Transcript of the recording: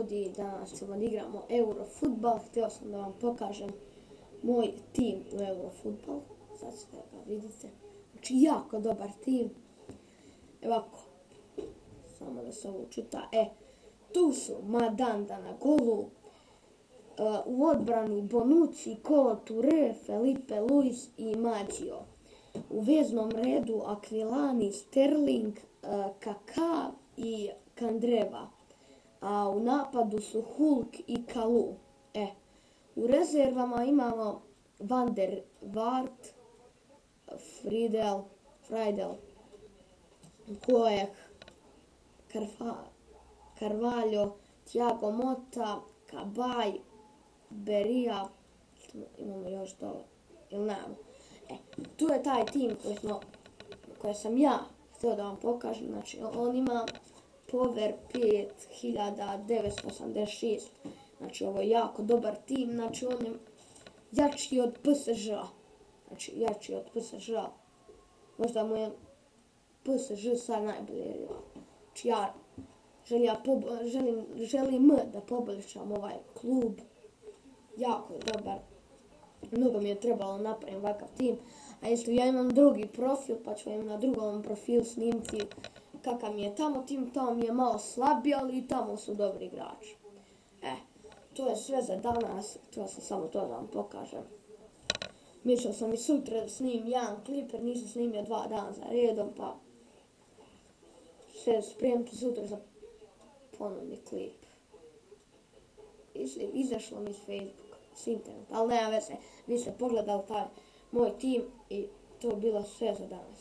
ljudi, danas ćemo da igramo Eurofutbal. Htio sam da vam pokažem moj tim u Eurofutbalu. Sad ćete ga vidite. Znači, jako dobar tim. Ovako, samo da se ovo čita. Tu su Mandanda na golu, u odbrani Bonucci, Kolo Touré, Felipe Luis i Maggio. U veznom redu Aquilani, Sterling, Kaká i Kandreva. A u napadu su Hulk i Kalou. U rezervama imamo Van der Vaart, Friedel, Koeh, Carvalho, Thiago Motta, Kabaj, Berija, imamo još to, ili nemamo. Tu je taj tim koji sam ja htio da vam pokažem. Znači, on ima power 5986. Znači, ovo je jako dobar tim. Znači, on je jači od PSG-a. Znači, jači od PSG-a. Možda mu je PSG sad najbolji rival. Znači, ja želim da poboljšam ovaj klub. Jako je dobar. Mnogo mi je trebalo napraviti ovakav tim. A isto ja imam drugi profil, pa ću vam na drugom profilu snimiti kakav mi je tamo tim. Tamo mi je malo slabiji, ali i tamo su dobri igrači. To je sve za danas. Htio sam samo to da vam pokažem. Mislio sam i sutra da snimim jedan klip, jer nisam snimio 2 dana za redom, pa se spremiti sutra za ponovni klip. Izašlo mi iz Facebooka, s interneta, ali nema veze. Vi ste pogledali taj moj tim i to je bilo sve za danas.